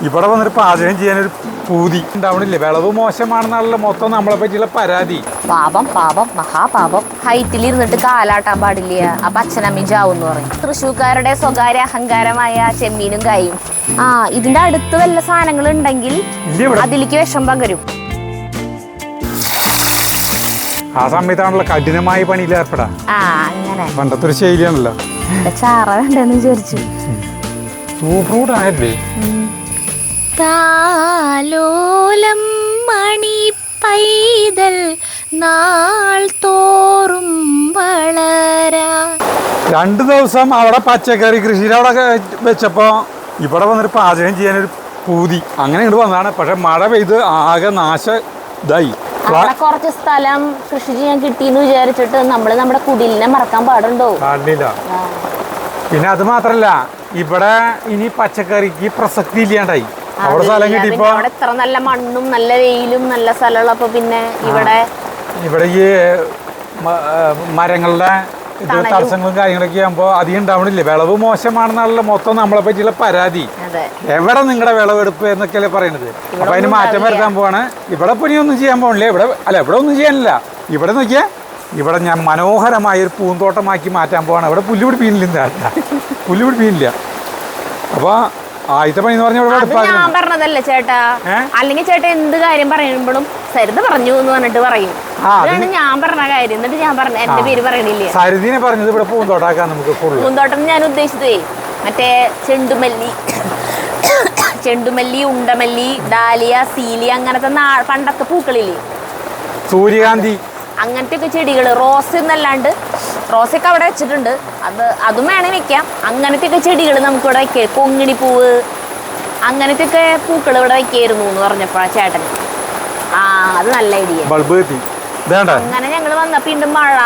ഇവിടെ വന്നിട്ട് പാചകം ചെയ്യാനൊരു പൂതി ഉണ്ടാവണില്ലേ? വിളവ് മോശമാണെന്നുള്ള മൊത്തം നമ്മളെ പറ്റിയുള്ള പരാതി. പാപം പാപം മഹാപാപം. ഹൈറ്റിൽ ഇരുന്നിട്ട് കാലാട്ടാൻ പാടില്ല, അപ്പൊ അച്ഛനമ്മയും ചാവെന്ന് പറയും. തൃശ്ശൂർക്കാരുടെ സ്വകാര്യ അഹങ്കാരമായ ചെമ്മീനും കായും. ഇതിന്റെ അടുത്ത് വല്ല സാധനങ്ങൾ ഉണ്ടെങ്കിൽ അതിലേക്ക് വിഷം പകരും. ആ സമയത്താണല്ലോ കഠിനമായ പണിയിൽ ഏർപ്പെടാ. അങ്ങനെ പണ്ടത്തെ ഒരു ശൈലിയാണല്ലോ. ചാറ വേണ്ടെന്ന് വിചാരിച്ചു. സൂപ്പർഫുഡാണല്ലേ? താലോലം മണി പൈതൽ നാൾ തോറും വളരാ. 2 ദിവസം അവിടെ പച്ചക്കറി കൃഷിയിൽ അവിടെ വെച്ചപ്പോ ഇവിടെ വന്നിട്ട് പാചകം ചെയ്യാനൊരു പൂതി. അങ്ങനെ ഇങ്ങോട്ട് വന്നതാണ്. പക്ഷെ മഴ പെയ്ത് ആകെ നാശ ഇതായി. അവിടെ കുറച്ച് സ്ഥലം കൃഷി ചെയ്യാൻ കിട്ടിയെന്ന് വിചാരിച്ചിട്ട് നമ്മള് നമ്മുടെ കുടിലിനെ മറക്കാൻ പാടുണ്ടോ? പാടില്ല. പിന്നെ അത് മാത്രല്ല, ഇവിടെ ഇനി പച്ചക്കറിക്ക് പ്രസക്തി ഇല്ലാണ്ടായി. അവിടെ സ്ഥലം കിട്ടിയപ്പോ ഇത്ര നല്ല മണ്ണും നല്ല വെയിലും നല്ല സ്ഥലമുള്ളപ്പോ പിന്നെ ഇവിടെ ഈ മരങ്ങളുടെ തടസ്സങ്ങളും കാര്യങ്ങളൊക്കെ ആകുമ്പോ അധികം ഉണ്ടാവണില്ലേ? വിളവ് മോശമാണെന്നുള്ള മൊത്തം നമ്മളെ പറ്റിയുള്ള പരാതി. എവിടെ നിങ്ങളുടെ വിളവെടുപ്പ് എന്നൊക്കെയല്ലേ പറയണത്. അപ്പൊ അതിന് മാറ്റം വരുത്താൻ പോവാണ്. ഇവിടെ ഇപ്പൊ ഇനി ഒന്നും ചെയ്യാൻ പോകണില്ലേ? ഇവിടെ ഒന്നും ചെയ്യാനില്ല. ഇവിടെ നോക്കിയാ ഇവിടെ ഞാൻ മനോഹരമായ ഒരു പൂന്തോട്ടമാക്കി മാറ്റാൻ പോവാണ്. ഇവിടെ പുല്ല് പിടിപ്പിക്കുന്നില്ല. പുല്ല് പിടിപ്പിക്കുന്നില്ല. അപ്പൊ ആദ്യത്തെ പണി എന്ന് പറഞ്ഞാൽ ഞാൻ പറഞ്ഞതല്ലേ ചേട്ടാ. അല്ലെങ്കിൽ ചേട്ടാ എന്ത് കാര്യം പറയുമ്പോഴും സരിത പറഞ്ഞു എന്ന് പറഞ്ഞിട്ട് പറയും. ഞാൻ പറഞ്ഞ കാര്യം എന്നിട്ട് ഞാൻ പറഞ്ഞ എന്റെ പേര് പറയണില്ലേ? സരിതിനെ പറഞ്ഞത് ഇവിടെ പൂന്തോട്ടാക്കാൻ നമുക്ക്. പൂന്തോട്ടം ഞാൻ ഉദ്ദേശിച്ചതേ മറ്റേ ചെണ്ടുമല്ലി, ഉണ്ടമല്ലി, ഡാലിയ, സീലി അങ്ങനത്തെ പണ്ടത്തെ പൂക്കളില്ലേ, സൂര്യകാന്തി, അങ്ങനത്തെ ഒക്കെ ചെടികള്. റോസ് എന്നല്ലാണ്ട് റോസൊക്കെ അവിടെ വെച്ചിട്ടുണ്ട്. അതും വേണമെങ്കിൽ വെക്കാം. അങ്ങനത്തെ ഒക്കെ ചെടികൾ നമുക്ക് ഇവിടെ വെക്കാം. കൊങ്ങിണിപ്പൂവ് അങ്ങനത്തെ ഒക്കെ പൂക്കൾ ഇവിടെ വെക്കായിരുന്നു എന്ന് പറഞ്ഞപ്പോഴാ ചേട്ടൻ. അത് നല്ല ഐഡിയ. അങ്ങനെ ഞങ്ങള് വന്നപ്പോ വീണ്ടും മഴ,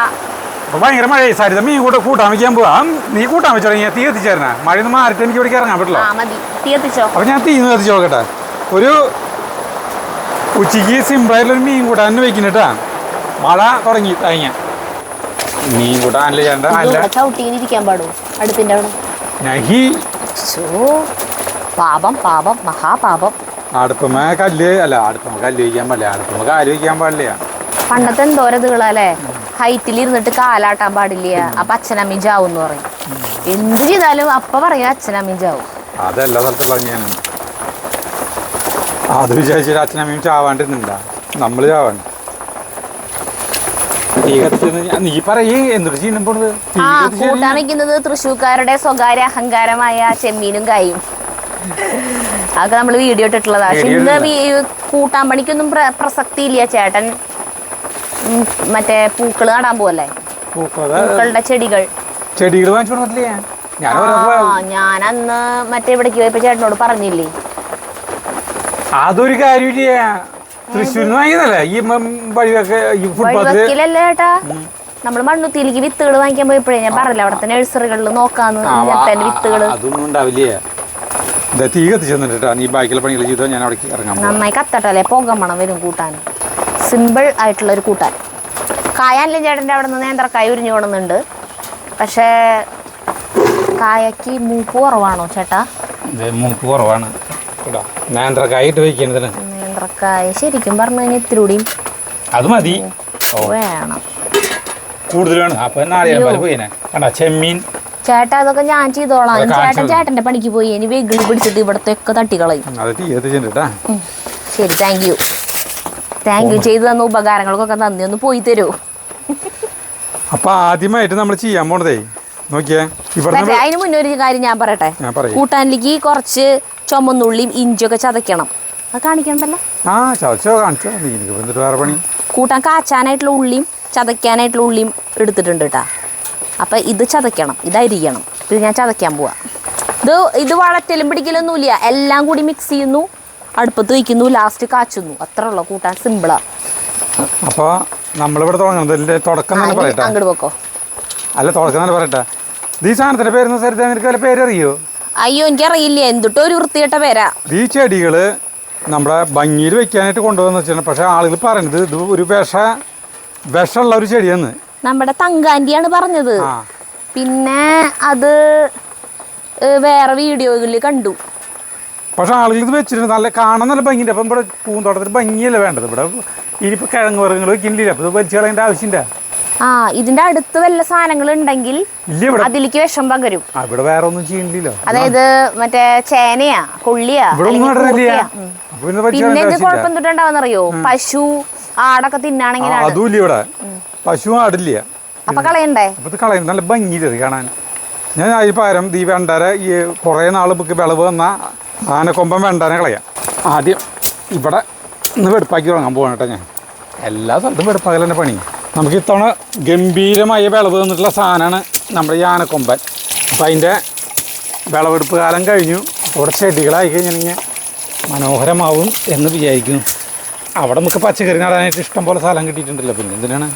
ഭയങ്കര മഴ. സരിത മീൻ കൂട്ടാൻ വെക്കാൻ പോവാ. നീ കൂട്ടാൻ വെച്ചോ? തീ കത്തിച്ചേരണ മഴ ഒന്ന് മാറിട്ട് എനിക്ക് ഇവിടെ ഇറങ്ങാൻ പറ്റില്ല. മതി, തീ കത്തിച്ചോ. അപ്പൊ ഞാൻ തീ കത്തിച്ചു നോക്കട്ടെ. ഒരു ഉച്ചക്ക് സിമ്പിളായിട്ടുള്ള മീൻ കൂട്ടാൻ വെക്കുന്നിട്ടാ. മഴ തുടങ്ങി തേങ്ങ മീൻ കൂട്ടാനല്ലേ ചേട്ടൻ. ചവിട്ടിയിരിക്കാൻ പാടൂ അടുപ്പിന്റെ അവിടെ. പാപം പാപം മഹാപാപം. അടുപ്പമ കല്ല് വയ്ക്കാൻ പാടില്ല. അടുപ്പമ കാല് വയ്ക്കാൻ പാടില്ല. പണ്ടത്തെ എന്തോരതുകളല്ലേ? ഹൈറ്റിൽ ഇരുന്നിട്ട് കാലാട്ടാൻ പാടില്ല, അപ്പൊ അച്ഛനമ്മയും ചാവും എന്ന് പറയും. എന്ത് ചെയ്താലും അപ്പ പറയാ അച്ഛനമ്മയും ചാവും. അതെല്ലാ സ്ഥലത്തുള്ള ഞാൻ അത് വിചാരിച്ചിട്ട് അച്ഛനമ്മയും ചാവാണ്ടിരുന്നില്ല, നമ്മള് ചാവാണ്ട്. നീ പറയേ എന്തൊരു ചെയ്യുന്ന പോണത്? കൂട്ടാൻ വെക്കുന്നത് തൃശ്ശൂർക്കാരുടെ സ്വകാര്യ അഹങ്കാരമായ ചെമ്മീനും കായും. അതൊക്കെ നമ്മള് വീഡിയോ ഇട്ടിട്ടുള്ളതാ. പക്ഷെ ഇന്ന് കൂട്ടാൻ പണിക്കൊന്നും പ്രസക്തി ഇല്ല. ചേട്ടൻ മറ്റേ പൂക്കള് നടാൻ പോവല്ലേ, പൂക്കളുടെ ചെടികൾ ഞാൻ അന്ന് മറ്റേ ഇവിടേക്ക് പോയപ്പോ ചേട്ടനോട് പറഞ്ഞില്ലേ? അതൊരു കാര്യമില്ല. തൃശ്ശൂരിലല്ലേ ചേട്ടാ. നമ്മള് മണ്ണുത്തിയിലേക്ക് വിത്തുകൾ വാങ്ങിക്കാൻ പോയപ്പോഴേ ഞാൻ പറഞ്ഞില്ല, അവിടുത്തെ നഴ്സറികളിൽ നോക്കാന്ന് വിത്തുകള്. അതൊന്നും ഉണ്ടാവില്ലേ? തീ കത്തിച്ചെന്നിട്ടാ നീ ബാക്കിയുള്ള പണികൾ ചെയ്തോ. ഞാൻ അവിടെ ഇറങ്ങാം. നന്നായി കത്തട്ടല്ലേ, പുക മണം വരും കൂട്ടാൻ. സിമ്പിൾ ആയിട്ടുള്ള ഒരു കൂട്ടാൻ. കായാനില്ലേ ചേട്ടൻ്റെ അവിടെ നിന്ന് നേന്ത്രക്കായ ഉരിഞ്ഞു കൊണ്ടുന്നുണ്ട്. പക്ഷേ കായക്ക് മൂപ്പ് കുറവാണോ ചേട്ടാ? മൂപ്പ് കുറവാണ്. നേന്ത്രക്കായ ഇട്ട് വയ്ക്കുന്നത്. നേന്ത്രക്കായ ശരിക്കും പറഞ്ഞു കഴിഞ്ഞാൽ ഇത്തിരി കൂടിയും അത് മതി വേണം, കൂടുതൽ വേണം. അപ്പൊ ചെമ്മീൻ ചേട്ടാ അതൊക്കെ ഞാൻ ചെയ്തോളാം. ചേട്ടന്റെ പണിക്ക് പോയി ഇനി വെഗിളി പിടിച്ചിട്ട് ഇവിടത്തെ ഒക്കെ തട്ടിക്കളയും. ശരി, താങ്ക് യു ചെയ്തു തന്ന ഉപകാരങ്ങൾക്കൊക്കെ നന്ദി. ഒന്ന് പോയി തരൂ. അപ്പൊ ആദ്യമായിട്ട് നമ്മൾ ചെയ്യാൻ പോണതേ നോക്കിയേ. അതിന് മുന്നേ ഒരു കാര്യം ഞാൻ പറയട്ടെ. കൂട്ടാനിലേക്ക് കുറച്ച് ചുമന്നുള്ളിയും ഇഞ്ചിയൊക്കെ ചതയ്ക്കണം. അത് കാണിക്കണ്ടല്ലോ. വേറെ പണി. കൂട്ടാൻ കാച്ചാനായിട്ടുള്ള ഉള്ളിയും ചതയ്ക്കാനായിട്ടുള്ള ഉള്ളിയും എടുത്തിട്ടുണ്ട് കേട്ടാ. അപ്പം ഇത് ചതയ്ക്കണം, ഇതരിയണം. ഇത് ഞാൻ ചതയ്ക്കാൻ പോവാ. ഇത് വഴറ്റലും പിടിക്കലൊന്നുമില്ല. എല്ലാം കൂടി മിക്സ് ചെയ്യുന്നു, അടുപ്പത്ത് വയ്ക്കുന്നു, ലാസ്റ്റ് കാച്ചുന്നു. അത്ര ഉള്ള കൂട്ടാൻ സിമ്പിളാ. അപ്പോൾ നമ്മളിവിടെ തുടക്കം തന്നെ പറയട്ടെ. അങ്ങോട്ട് വെക്കോ. അല്ല, തുടക്കം തന്നെ പറയട്ടെ. ഈ സാധനത്തിന്റെ പേരെന്ന് സരിത നിനക്ക് വല്ല പേരറിയോ? അയ്യോ, എനിക്കറിയില്ല. എന്തിട്ടോ ഒരു വൃത്തികെട്ട പേരാ. ഈ ചെടികള് നമ്മുടെ ഭംഗിയിൽ വെക്കാനായിട്ട് കൊണ്ടുവന്ന് വെച്ചിട്ടുണ്ട്. പക്ഷെ ആളുകൾ പറയുന്നത് ഇത് ഒരു വിഷമുള്ള ഒരു ചെടിയാന്ന്. നമ്മുടെ തങ്കാന്റിയാണ് പറഞ്ഞത്. പിന്നെ അത് വേറെ വീഡിയോകളിൽ കണ്ടു. പക്ഷെ ആളുകൾ ഇത് വെച്ചിട്ടുണ്ട് നല്ല കാണാൻ നല്ല ഭംഗിയുണ്ട്. അപ്പം ഇവിടെ പൂന്തോട്ടത്തിന് ഭംഗിയല്ല വേണ്ടത്. ഇവിടെ ഇനിയിപ്പോൾ കിഴങ്ങ് വർഗ്ഗങ്ങൾ വെക്കുന്നില്ല. അപ്പോൾ ഇത് വലിച്ചു കളയേണ്ട ആവശ്യമില്ല. ആ ഇതിന്റെ അടുത്ത് വല്ല സാധനങ്ങൾ ഉണ്ടെങ്കിൽ അതിലേക്ക് വിഷം പകരും. ഇവിടെ വേറെ ഒന്നും ചെയ്യണില്ലല്ലോ. അതായത് മറ്റേ ചേനയാ കൊള്ളിയാ പിന്നെ ഇത് കുഴപ്പം തൊട്ടുണ്ടാവുന്നറിയോ? പശു ആടൊക്കെ തിന്നാണെങ്കിൽ അതുമില്ല ഇവിടെ. പശു ആടില്ല. അപ്പൊ കളയണ്ടേ? അപ്പൊ ഇത് കളയണ്ട. നല്ല ഭംഗിയില്ല കാണാൻ. ഞാൻ ഈ പകരം ഈ വെണ്ടര ഈ കുറേ നാൾ വിളവ് വന്ന ആനക്കൊമ്പൻ വെണ്ടനെ കളയാം. ആദ്യം ഇവിടെ ഇന്ന് വെടുപ്പാക്കി തുടങ്ങാൻ പോകണം കേട്ടോ. ഞാൻ എല്ലാ സ്ഥലത്തും വെടുപ്പാക്കൽ തന്നെ പണി. നമുക്ക് ഇത്തവണ ഗംഭീരമായ വിളവ് തന്നിട്ടുള്ള സാധനമാണ് നമ്മുടെ ഈ ആനക്കൊമ്പൻ. അപ്പം അതിൻ്റെ വിളവെടുപ്പ് കാലം കഴിഞ്ഞു. ഇവിടെ ചെടികളായി കഴിഞ്ഞാൽ മനോഹരമാവും എന്ന് വിചാരിക്കുന്നു. അവിടെ നമുക്ക് പച്ചക്കറി നടാനായിട്ട് ഇഷ്ടം പോലെ സ്ഥലം കിട്ടിയിട്ടുണ്ടല്ലോ. പിന്നെ എന്തിനാണ്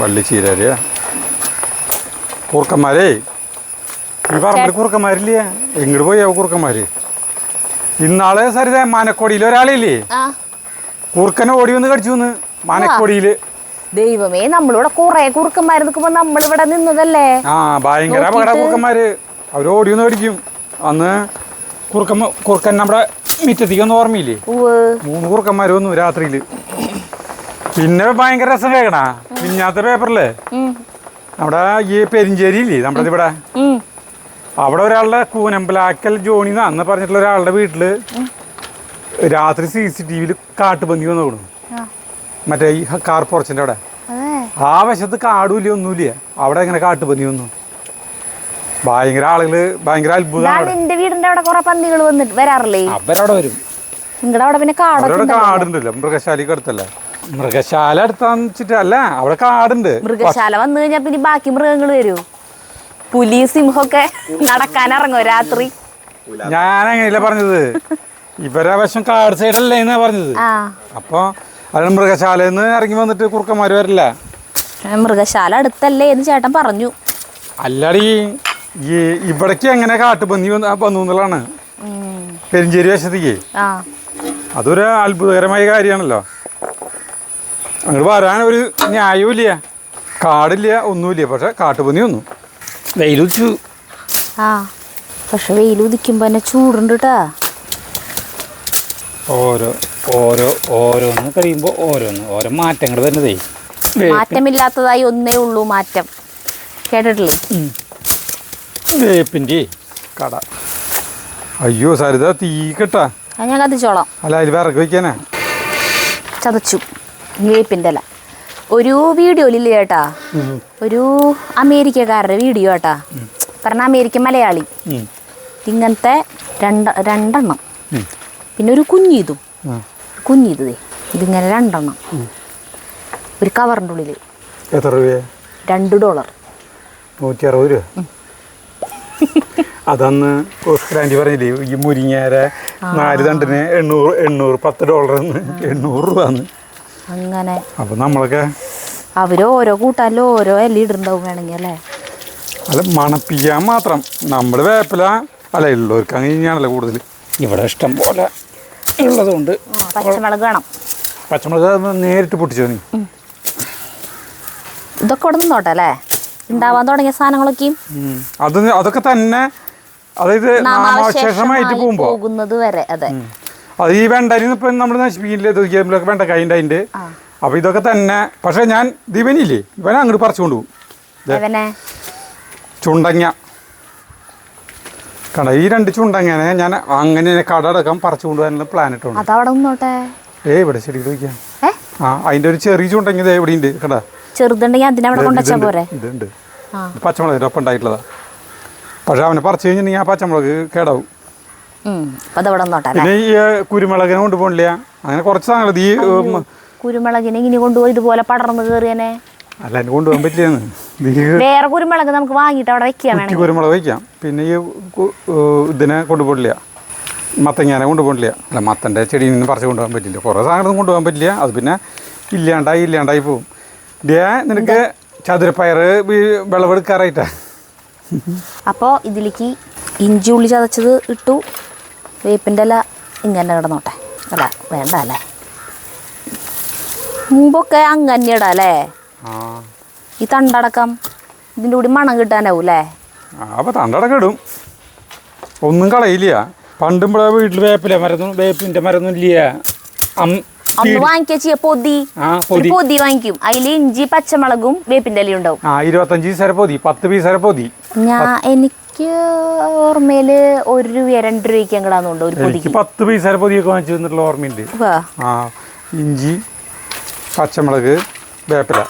വള്ളിച്ചീരരിയ കൂർക്കന്മാരേ, ഈ പറമ്പിൽ കൂർക്കന്മാരില്ലേ? എങ്ങോട്ട് പോയാവോ കൂർക്കന്മാർ? ഇന്നാള് സരിത മാനക്കോടിയിൽ ഒരാളില്ലേ കൂർക്കനെ ഓടി വന്ന് കടിച്ചു വന്ന് മാനക്കോടിയിൽ. ദൈവമേ, നമ്മളിവിടെ കുറെ കുറുക്കന്മാര് നിൽക്കുമ്പോ നമ്മളിവിടെ നിന്നതല്ലേ. ആ ഭയങ്കര അപകട കൂർക്കന്മാര്. അവർ ഓടി വന്ന് കടിക്കും. അന്ന് കുറുക്കൻ നമ്മുടെ മിറ്റത്തേക്കൊന്നും ഓർമ്മയില്ലേ? 3 കുറുക്കന്മാർ വന്നു രാത്രിയിൽ. പിന്നെ ഭയങ്കര രസം കേൾക്കണ മിഞ്ഞാത്ത പേപ്പറില് നമ്മുടെ ഈ പെരിഞ്ചേരി ഇല്ലേ നമ്മുടെ ഇവിടെ, അവിടെ ഒരാളുടെ കൂനമ്പലാക്കൽ ജോണി എന്ന് പറഞ്ഞിട്ടുള്ള ഒരാളുടെ വീട്ടില് രാത്രി CCTV കാട്ടുപന്നി വന്നു കൊടുക്കും. മറ്റേ ഈ കാർ പോർച്ചിന്റെ അവിടെ ആ വശത്ത് കാടുമില്ല ഒന്നുമില്ല. അവിടെ എങ്ങനെ കാട്ടുപന്നി വന്നു? ഭയങ്കര ആളുകള് ഭയങ്കര അത്ഭുതമാണ്. എന്റെ വീടിന്റെ അവിടെ കുറെ പന്നികൾ വന്നിട്ട് വരാറില്ലേ? അവരവിടെ വരും. നിങ്ങളുടെ അവിടെ പിന്നെ കാടുണ്ടല്ലോ. മൃഗശാലയ്ക്ക് അടുത്തല്ലേ? മൃഗശാല അടുത്താന്ന് വെച്ചിട്ടല്ല, അവിടെ കാടുണ്ട്. മൃഗശാല വന്നു കഴിഞ്ഞാൽ പിന്നെ ബാക്കി മൃഗങ്ങൾ വരൂ. പുലി സിംഹമൊക്കെ നടക്കാൻ ഇറങ്ങോ രാത്രി? ഞാൻ അങ്ങനെയല്ല പറഞ്ഞത്. ഇവരെ വശം കാട് സൈഡല്ലേ എന്നാ പറഞ്ഞത്. അപ്പൊ അത് മൃഗശാലയിൽ നിന്ന് ഇറങ്ങി വന്നിട്ട് കുറുക്കന്മാര് വരില്ല. മൃഗശാല അടുത്തല്ലേ എന്ന് ചേട്ടൻ പറഞ്ഞു. അല്ലാടി ഈ ഇവിടേക്ക് എങ്ങനെ കാട്ടുപന്നി വന്നു എന്നുള്ളതാണ് പെരിഞ്ചേരി വശത്തേക്ക്. അതൊരു അത്ഭുതകരമായ കാര്യമാണല്ലോ. അങ്ങോട്ട് വരാൻ ഒരു ന്യായവും കാടില്ല ഒന്നുമില്ല. പക്ഷെ കാട്ടുപന്നി വന്നു. വെയിലുദിച്ചു. പക്ഷെ വെയിലുദിക്കുമ്പോ തന്നെ ചൂടുണ്ട് കേട്ടാ. ഓരോന്ന് കഴിയുമ്പോ ഓരോ മാറ്റങ്ങൾ വരുന്നതേ. മാറ്റമില്ലാത്തതായി ഒന്നേ ഉള്ളൂ മാറ്റം. കേട്ടിട്ടില്ലേ? വേപ്പിൻ്റെ കട. അയ്യോ സരിത തീ കേട്ടാ. ഞാൻ കത്തിച്ചോളാം. അല്ല അതിൽ വിറക് വയ്ക്കാനാ. ചതച്ചു വേപ്പിൻ്റെ അല്ല. ഒരു വീഡിയോയിലില്ലേ ചേട്ടാ, ഒരു അമേരിക്കക്കാരുടെ വീഡിയോ കേട്ടാ. പറഞ്ഞ അമേരിക്കൻ മലയാളി. ഇങ്ങനത്തെ രണ്ടെണ്ണം പിന്നെ ഒരു കുഞ്ഞിതും ഇതിങ്ങനെ 2 എണ്ണം ഒരു കവറിൻ്റെ ഉള്ളിൽ. എത്ര രൂപ? $2. 160 രൂപ. അതന്ന് ഓസ്കറാൻറ്റി പറഞ്ഞില്ലേ ഈ മുരിങ്ങേര 4 തണ്ടിന് $800 $10 $800 രൂപ. അങ്ങനെ അപ്പം നമ്മളൊക്കെ അവര് ഓരോ കൂട്ടാനിലും ഓരോ ഇല ഇടുന്നുണ്ടാവും വേണമെങ്കിൽ അല്ലേ? അല്ല മണപ്പിക്കാൻ മാത്രം. നമ്മൾ വേപ്പില അല്ല ഉള്ളവർക്ക് അങ്ങനെയാണല്ലോ കൂടുതൽ. ഇവിടെ ഇഷ്ടം പോലെ ഉള്ളതുകൊണ്ട് പച്ചമുളക് വേണം. പച്ചമുളക് നേരിട്ട് പൊട്ടിച്ചോ നീ. ഇതൊക്കെ ഇവിടെ നിന്നോട്ടെ അല്ലേ? ഉണ്ടാവാൻ തുടങ്ങിയ സാധനങ്ങളൊക്കെയും അതൊക്കെ തന്നെ. അതായത് നാമാവശേഷമായിട്ട് പോകുന്നത് വരെ. അതെ. അത് ഈ വെണ്ടരിന്ന് ഇപ്പം നമ്മൾ നശിപ്പിക്കില്ലേ? വെണ്ടക്കായി ഉണ്ട്. അപ്പൊ ഇതൊക്കെ തന്നെ. പക്ഷെ ഞാൻ ദിവനില്ലേ ഇവനെ അങ്ങോട്ട് പറിച്ചു കൊണ്ടുപോകും. ചുണ്ടങ്ങ കട ഈ 2 ചുണ്ടങ്ങനെ ഞാൻ അങ്ങനെ കട അടക്കം പറിച്ചു കൊണ്ടുപോകാനുള്ള പ്ലാൻ ഇട്ടുണ്ട്. ഇവിടെ ചെടികൾ വയ്ക്കാം. അതിന്റെ ഒരു ചെറിയ ചുണ്ടങ്ങ ഇവിടെ ഉണ്ട് കട. ഇതുണ്ട് പച്ചമുളകിന്റെ ഒപ്പം ഉണ്ടായിട്ടുള്ളതാ. പക്ഷെ അവനെ പറിച്ചു കഴിഞ്ഞിട്ടുണ്ടെങ്കിൽ ആ പച്ചമുളക് കേടാവും. പിന്നെ ഈ കുരുമുളകിനെ കൊണ്ടുപോകണില്ല. അങ്ങനെ കുറച്ച് സാധനങ്ങൾ ഈ കുരുമുളകിനെ ഇനി കൊണ്ടുപോയി ഇതുപോലെ പടർന്ന് കയറിയനെ. അല്ല അതിന് കൊണ്ടുപോകാൻ പറ്റില്ലെന്ന്. വേറെ കുരുമുളക് നമുക്ക് വാങ്ങിയിട്ട് അവിടെ വെക്കാം. കുരുമുളക് വയ്ക്കാം. പിന്നെ ഈ ഇതിനെ കൊണ്ടുപോകില്ല, മത്തങ്ങാനെ കൊണ്ടുപോകില്ല. അല്ല മത്തൻ്റെ ചെടിയിൽ നിന്ന് പറിച്ച് കൊണ്ടുപോകാൻ പറ്റില്ല. കുറേ സാധനങ്ങളൊന്നും കൊണ്ടുപോകാൻ പറ്റില്ല. അത് പിന്നെ ഇല്ലാണ്ടായി പോവും. നിനക്ക് ചതുരപ്പയർ വിളവെടുക്കാറായിട്ടാ. അപ്പോൾ ഇതിലേക്ക് ഇഞ്ചി ഉള്ളി ചതച്ചത് ഇട്ടു. വേപ്പിൻ്റെ ഇല ഇങ്ങനെ കിടന്നോട്ടെ. അല്ല വേണ്ട അല്ലേ? മുമ്പൊക്കെ അങ്ങനെ ഇടാം അല്ലേ? ഈ തണ്ടടക്കം ഇതിൻ്റെ കൂടി മണം കിട്ടാനാവും അല്ലേ? അപ്പോൾ തണ്ടടക്കം ഇടും. ഒന്നും കളയില്ല. പണ്ടും ഇവിടെ വീട്ടിൽ വേപ്പില മരൊന്നും വേപ്പിൻ്റെ മരൊന്നും ഇല്ല. അന്ന് വാങ്ങിക്കുക ചെയ്യാ പൊതി വാങ്ങിക്കും. അതിൽ ഇഞ്ചി പച്ചമുളകും വേപ്പിന്റെ ഇലയും ഉണ്ടാവും. 25 പീസ് വരെ പൊതി, 10 പീസ് വരെ പൊതി. എനിക്ക് ഓർമ്മയില് 1 രൂപ 2 രൂപയ്ക്ക് അങ്ങടാന്നുണ്ടോ ഒരു പൊതിക്ക്. 10 പീസ് വരെ പൊതിയൊക്കെ വാങ്ങിച്ചു തന്നിട്ടുള്ള ഓർമ്മയുണ്ട്. ഇഞ്ചി പച്ചമുളക് വേപ്പില,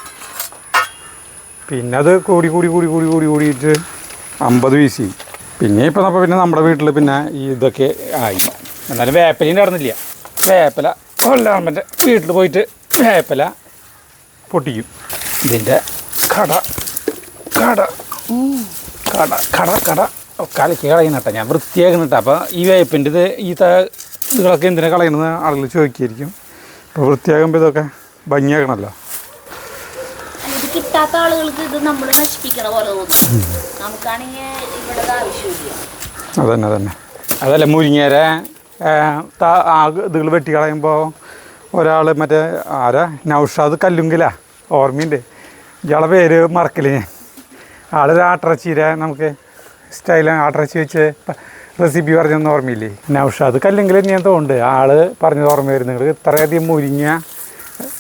പിന്നെ അത് കൂടി കൂടിയിട്ട് 50 പീസ്. പിന്നെ നമ്മുടെ വീട്ടിൽ പിന്നെ ഇതൊക്കെ ആയി. എന്നാലും വേപ്പിലയും നടന്നില്ല. വേപ്പില കൊല്ലാമ്മൻ്റെ വീട്ടിൽ പോയിട്ട് വേപ്പില പൊട്ടിക്കും. ഇതിൻ്റെ കട ഒക്കെ അലക്കി കളയുന്ന കേട്ടോ, ഞാൻ വൃത്തിയാക്കുന്ന കേട്ടോ. അപ്പോൾ ഈ വേപ്പിൻ്റെ ഇതൊക്കെ എന്തിനാ കളയുന്നത് ആളുകൾ ചോദിക്കുമായിരിക്കും. അപ്പോൾ വൃത്തിയാകുമ്പോൾ ഇതൊക്കെ ഭംഗിയാക്കണമല്ലോ. കിട്ടാത്ത ആളുകൾക്ക് ഇത് നമ്മൾ നശിപ്പിക്കണ പോലെ തോന്നും. നമുക്കാണെങ്കിൽ ഇവിടെ ആവശ്യമില്ല. അതല്ല മുരിങ്ങേരെ ഇതുകൾ വെട്ടി കളയുമ്പോൾ ഒരാൾ മറ്റേ നൗഷാദ് കല്ലുങ്കില ഓർമ്മയുണ്ട്. ഇയാളെ പേര് മറക്കില്ല ഞാൻ. ആളൊരു ആട്ടിറച്ചീര നമുക്ക് ആട്ടിറച്ചി വെച്ച് റെസിപ്പി പറഞ്ഞൊന്നും ഓർമ്മയില്ലേ? നൗഷാദ് കല്ലുങ്കില ഞാൻ തോന്നുന്നുണ്ട്. ആള് പറഞ്ഞത് ഓർമ്മ വരും. നിങ്ങൾ ഇത്രയധികം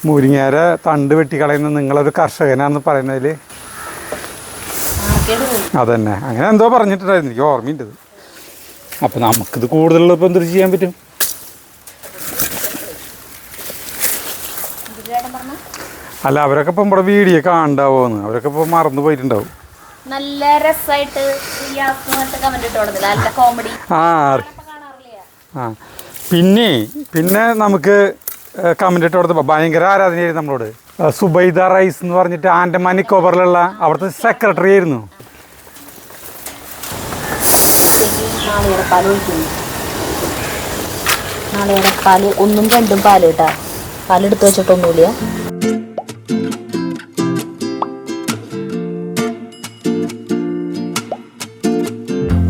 മുരിങ്ങേരെ തണ്ട് വെട്ടിക്കളയുന്ന നിങ്ങളൊരു കർഷകനാന്ന് പറയുന്നതിൽ അതന്നെ അങ്ങനെ എന്തോ പറഞ്ഞിട്ടുണ്ടായിരുന്നു, എനിക്ക് ഓർമ്മയുണ്ട്. അപ്പം നമുക്കിത് കൂടുതലുള്ളപ്പോൾ എന്തൊരു ചെയ്യാൻ പറ്റും? അല്ല, അവരൊക്കെ ഇപ്പം നമ്മുടെ വീഡിയോ കാണണ്ടാവുമെന്ന് അവരൊക്കെ ഇപ്പോൾ മറന്നു പോയിട്ടുണ്ടാവും. നല്ല രസമായിട്ട് പിന്നെ നമുക്ക് കമന്റ് ഇട്ട് കൊടുത്തപ്പോൾ ഭയങ്കര ആരാധനയായിരുന്നു നമ്മളോട്. സുബൈദ റൈസ് എന്ന് പറഞ്ഞിട്ട് ആൻഡമാൻ നിക്കോബറിലുള്ള അവിടുത്തെ സെക്രട്ടറി ആയിരുന്നു. പാല് 1ഉം 2ഉം പാല് കേട്ടാ, പാലെടുത്ത് വെച്ചിട്ടൊന്നുമില്ല.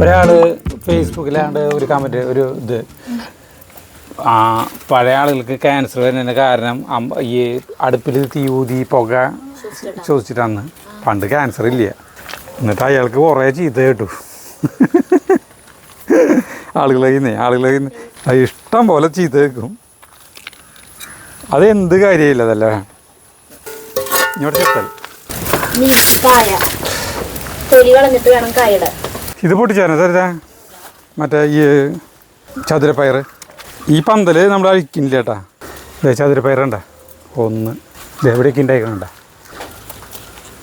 ഒരാള് ഫേസ്ബുക്കിലാണ്ട് ഒരു കമന്റ് ഇത് പഴയ ആളുകൾക്ക് ക്യാൻസർ വരുന്നതിന് കാരണം ഈ അടുപ്പിൽ തീ ഊതി പുക ശ്വസിച്ചിട്ടാണ്. പണ്ട് ക്യാൻസർ ഇല്ല. എന്നിട്ട് അയാൾക്ക് കുറേ ചീത്ത കേട്ടു ആളുകളെ ഇഷ്ടം പോലെ ചീത്ത കേൾക്കും. അത് എന്ത് കാര്യമില്ല. അതല്ല ഇങ്ങോട്ട് ചെത്തൽ ഇത് പൊട്ടിച്ചാനോ തരുതാ? മറ്റേ ഈ ചതുരപ്പയർ ഈ പന്തൽ നമ്മൾ അഴിക്കുന്നില്ല ചേട്ടാ. ചതുരപ്പയറുണ്ട 1 എവിടെയൊക്കെ ഉണ്ടായിക്കണ്ട.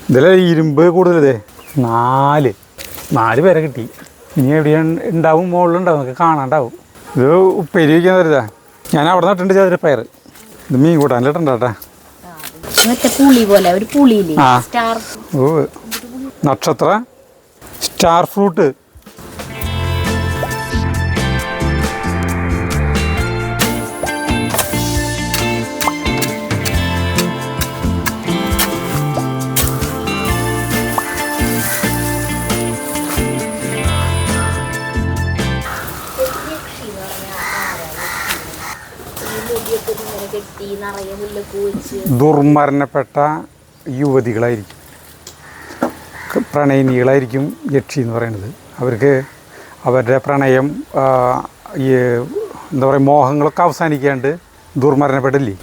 ഇതിലെ ഇരുമ്പ് കൂടുതലേ 4 പേരെ കിട്ടി. ഇനി എവിടെയാണ് ഉണ്ടാവും? മുകളിലുണ്ടാവും, നമുക്ക് കാണാണ്ടാവും. ഇത് ഉപ്പേരി വയ്ക്കാൻ തരുതാ. ഞാൻ അവിടെ നട്ടുണ്ട് ചതുരപ്പയർ. ഇത് മീൻ കൂട്ടാനിലിട്ടുണ്ടാട്ടാ. ഓ നക്ഷത്ര സ്റ്റാർ ഫ്രൂട്ട്. ദുർമരണപ്പെട്ട യുവതികളായിരിക്കും, പ്രണയിനികളായിരിക്കും യക്ഷി എന്ന് പറയുന്നത്. അവർക്ക് അവരുടെ പ്രണയം ഈ എന്താ പറയുക മോഹങ്ങളൊക്കെ അവസാനിക്കാണ്ട് ദുർമരണപ്പെടില്ലേ?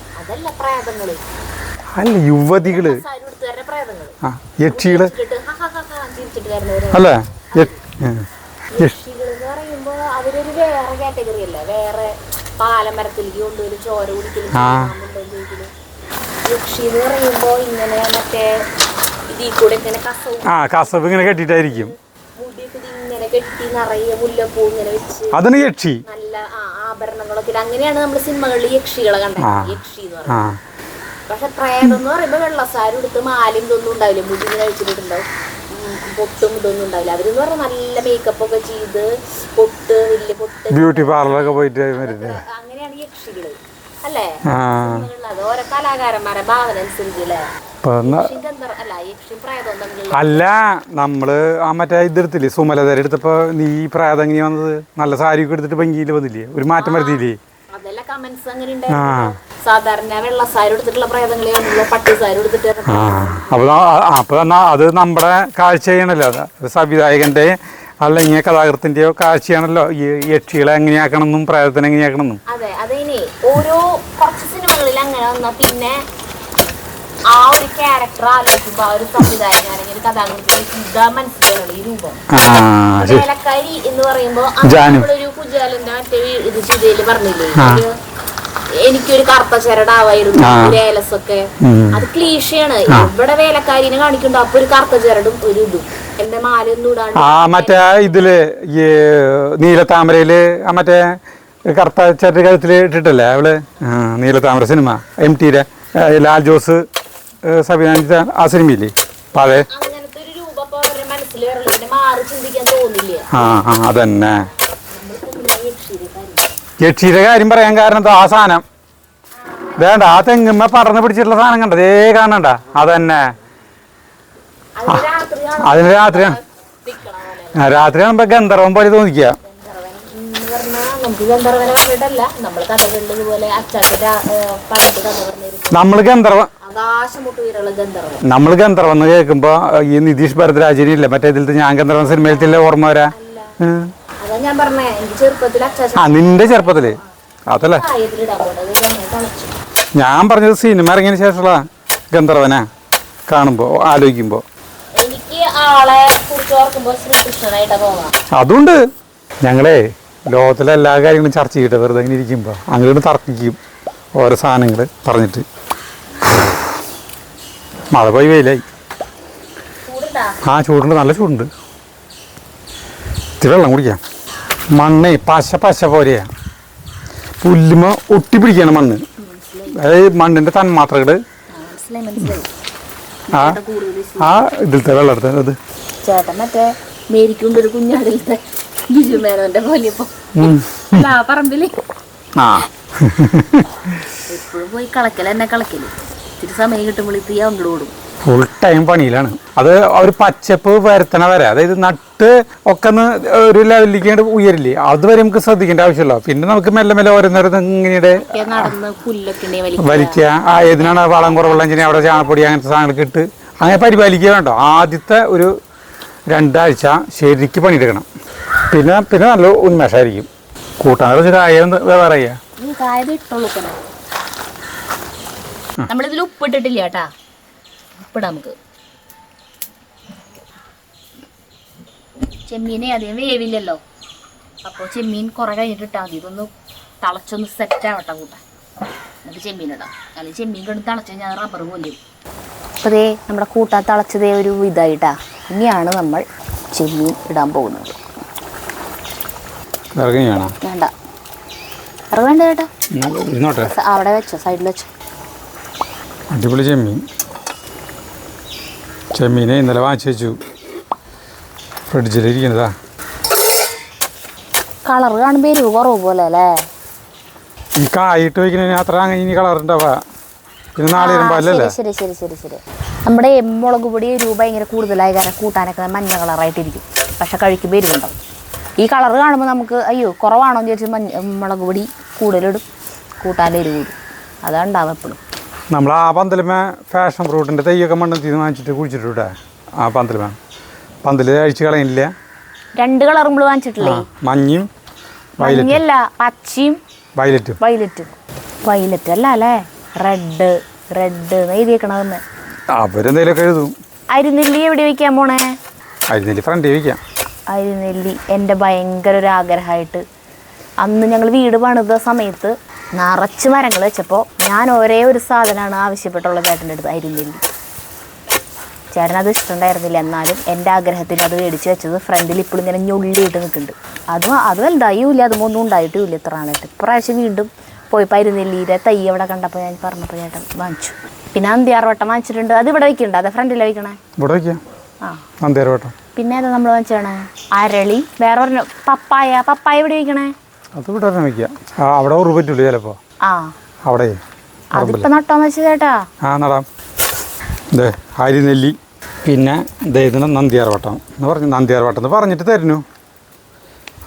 അല്ല, യുവതികൾ യക്ഷികൾ അല്ലേ? പാലമരത്തിലേക്ക് കൊണ്ടുവരും, ചോര കുടിക്കലും യക്ഷി എന്ന് പറയുമ്പോ ഇങ്ങനെ മറ്റേ ഇതിൽ കൂടെ ഇങ്ങനെ കസവ് ഇങ്ങനെ കെട്ടിട്ടായിരിക്കും. മുടിയൊക്കെ ഇങ്ങനെ കെട്ടി നിറയെ മുല്ലപ്പൂ ഇങ്ങനെ വെച്ച് അതാണ് യക്ഷി. നല്ല ആഭരണങ്ങളൊക്കെ അങ്ങനെയാണ് നമ്മൾ സിനിമകളിൽ യക്ഷികളെ കണ്ടത്. യക്ഷി എന്ന് പറയുന്നത്. പക്ഷെ പ്രേതം എന്ന് പറയുമ്പോ വെള്ളസാരി എടുത്ത് മാലയും ഇതൊന്നും ഉണ്ടാവില്ല, മുടി ഇങ്ങനെ വെച്ചിട്ടുണ്ടാവും, പൊട്ടും ഇതൊന്നും ഉണ്ടാവില്ല. അവരെന്ന് പറഞ്ഞാൽ നല്ല മേക്കപ്പ് ഒക്കെ ചെയ്ത് പൊട്ട് വലിയ പൊട്ട് ബ്യൂട്ടി പാർലറൊക്കെ പോയിട്ട് അങ്ങനെയാണ് യക്ഷികള് അല്ലേ? ഓരോ കലാകാരന്മാരെ ഭാവന അനുസരിച്ചല്ലേ. അല്ല, നമ്മള് മറ്റേ ഇതെടുത്തില്ലേ സുമലതര എടുത്തപ്പോ നീ പ്രായം എങ്ങനെ വന്നത്? നല്ല സാരിയൊക്കെ എടുത്തിട്ട് ഭംഗിയിൽ വന്നില്ലേ? ഒരു മാറ്റം വരുത്തിയില്ലേ? സാധാരണ വെള്ള സാരി എടുത്തിട്ടുള്ള പ്രേതങ്ങളെ പട്ട് സാരി എടുത്തിട്ട് അപ്പൊ അത് നമ്മുടെ കാഴ്ച ചെയ്യണല്ലോ. സംവിധായകന്റെ അല്ല ഇങ്ങനെ കഥാകൃത്തിൻ്റെയോ കാഴ്ചയാണല്ലോ ഈ യക്ഷികളെ എങ്ങനെയാക്കണം എന്നും പ്രേതത്തിനെ എങ്ങനെയാക്കണം എന്നും. അതെ അതിനെ ഓരോ കുറച്ച് സിനിമകളിൽ അങ്ങനെ വന്ന പിന്നെ ആ ഒരു ക്യാരക്ടർ ആലോചിക്കുമ്പോ ആ ഒരു സംവിധായകൻ അല്ലെങ്കിൽ ഒരു കഥാകൃത്തിന് ഇതാ മനസ്സിലാവുള്ളൂ ഈ രൂപം. വേലക്കാരി എന്ന് പറയുമ്പോ നമ്മളൊരു കുജാലന്റെ മറ്റേ ഇത് ചെയ്തതില് പറഞ്ഞില്ലേ, എനിക്കൊരു കറുത്ത ചരടാവായിരുന്നു ഏലസൊക്കെ, അത് ക്ലീഷയാണ്. ഇവിടെ വേലക്കാരിനെ കാണിക്കണ്ടോ അപ്പൊ ഒരു കറുത്ത ചരടും ഒരു ഇതും എന്റെ മാലൊന്നും ഇടാണ്ട്. മറ്റേ ഇതില് ഈ നീലത്താമരയില് മറ്റേ കറുത്ത ചരട് കഴുത്തില് ഇട്ടിട്ടല്ലേ അവള് നീലത്താമര സിനിമ MTയുടെ ലാൽ ജോസ് സംവിധാനിച്ച ആ സിനിമയില്ലേ പഴയ അങ്ങനത്തെ ഒരു രൂപം അപ്പൊ അവരുടെ മനസ്സിൽ വരല്ലോ, പിന്നെ മാറി ചിന്തിക്കാൻ തോന്നില്ലേ. അതന്നെ യക്ഷിയുടെ കാര്യം പറയാൻ കാരണം എന്താ, ആ സാധനം വേണ്ട ആ തെങ്ങുമ്മ പടർന്ന് പിടിച്ചിട്ടുള്ള സാധനം കണ്ടത് കാണണ്ട അതന്നെ. അതിന് രാത്രി ആകുമ്പോ ഗന്ധർവം പോലെ തോന്നിക്കുക. നമ്മള് ഗന്ധർവം എന്ന് കേൾക്കുമ്പോ ഈ നിതീഷ് ഭരദ്വാജിനില്ല മറ്റേ ഇതിലത്തെ ഞാൻ ഗന്ധർവൻ സിനിമയിലത്തില്ലേ ഓർമ്മ വരാ. നിന്റെ ചെറുപ്പത്തില് അതല്ലേ ഞാൻ പറഞ്ഞത്, സിനിമ ഇറങ്ങിയതിന് ശേഷമുള്ള ഗന്ധർവനാ കാണുമ്പോ ആലോചിക്കുമ്പോ. അതുകൊണ്ട് ഞങ്ങളെ ലോകത്തിലെ എല്ലാ കാര്യങ്ങളും ചർച്ച ചെയ്തിട്ട് വെറുതെ ഇങ്ങനെ ഇരിക്കുമ്പോ അങ്ങനെ തർക്കിക്കും ഓരോ സാധനങ്ങൾ പറഞ്ഞിട്ട്. മഴ പോയി വെയിലായി. ചൂടുണ്ട്, നല്ല ചൂടുണ്ട്. ഇത്തിരി വെള്ളം കുടിക്കാം. മണ്ണേ പശ പോലെയാ, പുല്ലുമ ഒട്ടിപ്പിടിക്കാണ് മണ്ണ്. അതായത് മണ്ണിന്റെ തന്മാത്രകള് ഇതിലത്തെ വെള്ളം എടുത്തത് ചേട്ടൻ മറ്റേ മേരിക്കൊണ്ടൊരു കുഞ്ഞാടിലത്തെ പറമ്പില് എപ്പോഴും പോയി കളക്കല് ഇത്തിരി സമയം കിട്ടുമ്പോൾ തീ അങ്ങോട്ട് ഓടും. ഫുൾ ടൈം പണിയിലാണ്. അത് ഒരു പച്ചപ്പ് വരുത്തണ വരെ, അതായത് നട്ട് ഒക്കെ ഒരു ലെവലിലേക്ക് ഉയരില്ലേ, അതുവരെ നമുക്ക് ശ്രദ്ധിക്കേണ്ട ആവശ്യമില്ല. പിന്നെ നമുക്ക് മെല്ലെ മെല്ലെ ഓരോന്നോരോന്ന് ഇങ്ങനെ വലിക്കുക. ഏതിനാണ് വളം കുറവുള്ള അവിടെ ചാണപ്പൊടി അങ്ങനത്തെ സാധനങ്ങളൊക്കെ ഇട്ട് അങ്ങനെ പരിപാലിക്കുക വേണ്ടോ. ആദ്യത്തെ ഒരു 2 ആഴ്ച ശരിക്ക് പണിയെടുക്കണം. പിന്നെ നല്ല ഉന്മേഷമായിരിക്കും. കൂട്ടാൻ കുറച്ച് കായ വേറെ നമ്മളിതിൽ ഉപ്പിട്ടിട്ടില്ല കേട്ടാ, ഉപ്പിടാം നമുക്ക്. ചെമ്മീനെ അധികം വേവില്ലല്ലോ, അപ്പോൾ ചെമ്മീൻ കുറെ കഴിഞ്ഞിട്ട് ഇട്ടാൽ മതി. ഇതൊന്ന് തിളച്ചൊന്ന് സെറ്റ് ആവട്ടെ കൂട്ടാൻ, എന്നിട്ട് ചെമ്മീൻ ഇടാം. അല്ലെങ്കിൽ ചെമ്മീൻ കിടന്ന് തിളച്ച് കഴിഞ്ഞാൽ റബ്ബർ പോലെ. അപ്പോൾ ദേ നമ്മുടെ കൂട്ടാൻ തിളച്ചതേ ഒരു ഇതായിട്ടാ. ഇനിയാണ് നമ്മൾ ചെമ്മീൻ ഇടാൻ പോകുന്നത്. വേണ്ട വേണ്ട ചേട്ടാ, അവിടെ വെച്ചോ, സൈഡിൽ വെച്ചോ. അടിപൊളി ചെമ്മീനെ ഇന്നലെ വാങ്ങിച്ചു വെച്ചു, ഫ്രിഡ്ജിലിരിക്കുന്നതാ. കളർ കാണുമ്പോൾ എരിവ് കുറവ് പോലെ അല്ലേ. ഈ കായിട്ട് വയ്ക്കുന്നതിന് അത്ര അങ്ങനെ ഇനി കളർ ഉണ്ടാവാ. പിന്നെ നാളെ വരുമ്പോഴല്ലേ. ശരി ശരി ശരി ശരി. നമ്മുടെ മുളക് പൊടി എരിവ് ഭയങ്കര കൂടുതലായ കാരണം കൂട്ടാനൊക്കെ മഞ്ഞ കളറായിട്ടിരിക്കും, പക്ഷെ കഴിക്കുമ്പോൾ എരിവുണ്ടാവും. ഈ കളർ കാണുമ്പോൾ നമുക്ക് അയ്യോ കുറവാണോ എന്ന് ചോദിച്ചാൽ മുളക് പൊടി കൂടുതലിടും, കൂട്ടാൻ എരിവ് കൂടും. അതാണ് ഉണ്ടാവുക എപ്പോഴും. നമ്മൾ ആ പന്തലുമേ ഫാഷൻ ഫ്രൂട്ടിൻ്റെ തൈയൊക്കെ മണ്ണെത്തി വാങ്ങിച്ചിട്ട് കുഴിച്ചിട്ടൂടെ. ആ പന്തൽ അഴിച്ച് കളയില്ല. 2 കളർ നമ്മൾ വാങ്ങിച്ചിട്ടില്ലേ, മഞ്ഞയും മഞ്ഞല്ല പച്ചയും വൈലറ്റ് അല്ല അല്ലേ, റെഡ് എഴുതിയേക്കണതെന്ന് അവരെന്തെങ്കിലുമൊക്കെ എഴുതും. അരിനെല്ലി എവിടെ വയ്ക്കാൻ പോണേ? അരിനെല്ലി ഫ്രണ്ടിൽ വയ്ക്കാം. അരിനെല്ലി എൻ്റെ ഭയങ്കര ഒരു ആഗ്രഹമായിട്ട് അന്ന് ഞങ്ങൾ വീട് പണിത സമയത്ത് നിറച്ച് മരങ്ങൾ വെച്ചപ്പോൾ ഞാൻ ഒരേ ഒരു സാധനമാണ് ആവശ്യപ്പെട്ടുള്ള ചേട്ടൻ്റെ അടുത്ത്, അരിനെല്ലി. ചേട്ടനത് ഇഷ്ടമുണ്ടായിരുന്നില്ല, എന്നാലും എൻ്റെ ആഗ്രഹത്തിന് അത് മേടിച്ച് വെച്ചത് ഫ്രണ്ടിൽ ഇപ്പോഴും ഇങ്ങനെ ഞൊള്ളിയിട്ട് നിൽക്കുന്നുണ്ട്. അത് വലുതായില്ല, അതുമൊന്നും ഉണ്ടായിട്ടില്ല ഇത്ര ആളായിട്ട്. ഇപ്രാവശ്യം വീണ്ടും പോയി അരിനെല്ലിയുടെ തൈ അവിടെ കണ്ടപ്പോൾ ഞാൻ പറഞ്ഞപ്പോൾ ചേട്ടൻ വാങ്ങിച്ചു. പിന്നെ അന്തിയാർവട്ടം വാങ്ങിച്ചിട്ടുണ്ട്, അത് ഇവിടെ വയ്ക്കുന്നുണ്ട്. അത് ഫ്രണ്ടിൽ വയ്ക്കണേ. പിന്നെ അത് നമ്മൾ വാങ്ങിച്ചാണ് അരളി. വേറെ പറഞ്ഞു പപ്പായ എവിടെ വയ്ക്കണേ? അവിടെ പറ്റൂല ചിലപ്പോ. അവിടെ അതിപ്പോ നട്ടോന്ന് വെച്ചാ ചേട്ടാ. നടാം. അരിനെല്ലി, പിന്നെ ഇതിന് നന്ദിയാർവട്ടം എന്ന് പറഞ്ഞു. നന്ദിയാർവട്ടം എന്ന് പറഞ്ഞിട്ട് തരുന്നു,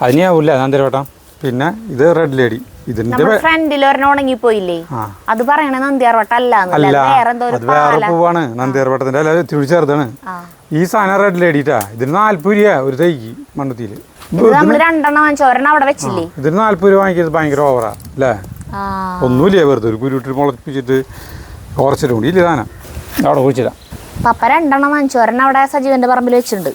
അതിനാവൂല നന്ദിയാർവട്ടം. പിന്നെ ഇത് റെഡ് ലേഡി. ഇതിന്റെ ഫ്രണ്ടിൽ ഒരെണ്ണം ഉണങ്ങിപ്പോയില്ലേ, അത് പറയണ നന്ദിയാർവട്ടം അല്ല, അത് വേറെ പൂവാണ്. നന്ദിയാർവട്ടത്തിന്റെ അല്ല, ഇത്തിരി ചെറുതാണ്. ഈ സാധനം റെഡ് ലേഡിട്ടാ. ഇതിന് 40 രൂപ ഒരു തൈക്ക് മണ്ണുത്തിയില്. നമ്മള് 2 വാങ്ങിച്ചു, ഒരെണ്ണം അവിടെ വെച്ചില്ലേ. ഇതിന് 40 രൂപ വാങ്ങിക്കുന്നത് ഭയങ്കര ഓവറാ അല്ലേ? ഒന്നുമില്ല, വെറുതെ ഒരു കുരുട്ടി മുളപ്പിച്ചിട്ട് കുറച്ചിട്ട് കൂടി ഇല്ല സാധനം അവിടെ കുഴിച്ചിടാം. പപ്പ 2 വാങ്ങിച്ചു, ഒരെണ്ണം അവിടെ സജീവന്റെ പറമ്പിൽ വെച്ചിട്ടുണ്ട്,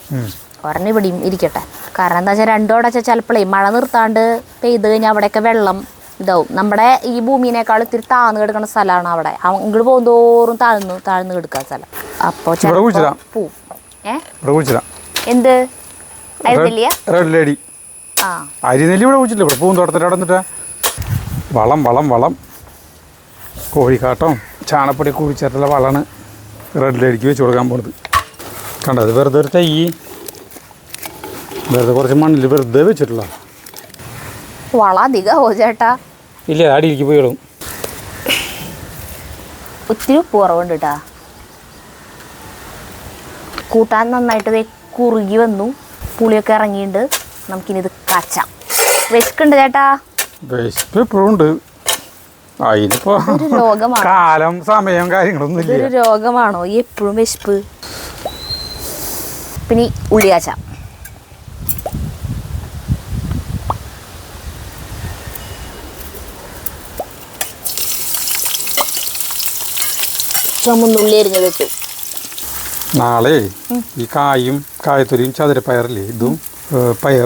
ഒരെണ്ണം ഇവിടെയും ഇരിക്കട്ടെ. കാരണം എന്താ വെച്ചാൽ 2 അവിടെ വെച്ചാൽ ചിലപ്പോഴേ മഴ നിർത്താണ്ട് പെയ്ത് കഴിഞ്ഞാൽ അവിടെയൊക്കെ വെള്ളം ഇതാവും. നമ്മുടെ ഈ ഭൂമിനേക്കാൾ ഇത്തിരി താഴ്ന്നു കിടക്കുന്ന സ്ഥലമാണ് അവിടെ. അങ്ങോട്ട് പോകുന്തോറും താഴ്ന്നു കിടക്കുക സ്ഥലം. അപ്പോൾ പോവും. എന്ത് റെഡ് ലേഡി അരിനെല്ലി ഇവിടെ കുഴിച്ചില്ല. ഇവിടെ പൂന്തോട്ടത്തിൻ്റെ അവിടെ നിന്നിട്ട് വളം കോഴിക്കാട്ടം ചാണപ്പൊടി കുഴിച്ചിട്ടുള്ള വളമാണ് റെഡ് ലേഡിക്ക് വെച്ച് കൊടുക്കാൻ പോകുന്നത്. കണ്ടത് വെറുതെ ഒരു തൈ വെറുതെ കുറച്ച് മണ്ണിൽ വെറുതെ വെച്ചിട്ടുള്ള വളം അധികമോ ചേട്ടാ? ഇല്ല, അടിയിലേക്ക് പോയിടും. ഒത്തിരി ഉപ്പ് കുറവുണ്ട് കേട്ടാ. കൂട്ടാൻ നന്നായിട്ട് കുറുകി വന്നു, പുളിയൊക്കെ ഇറങ്ങിയിട്ടുണ്ട്. നമുക്കിനി ഇത് കാച്ചാം. വിശക്കുണ്ട് ചേട്ടാ? വിശപ്പ് എപ്പോഴും ഉണ്ട്. അതിനിപ്പോ രോഗമാണ്, കാലം സമയം കാര്യങ്ങളൊന്നും ഇല്ല. ഇതൊരു രോഗമാണോ എപ്പോഴും വിശപ്പ്? പിന്നെ ഉള്ളി കാച്ചാം. ചുമന്നുള്ളി എരിഞ്ഞ് വെട്ടു. നാളെ ഈ കായത്തൊലിയും ചതുരപ്പയറില്ലേ, ഇതും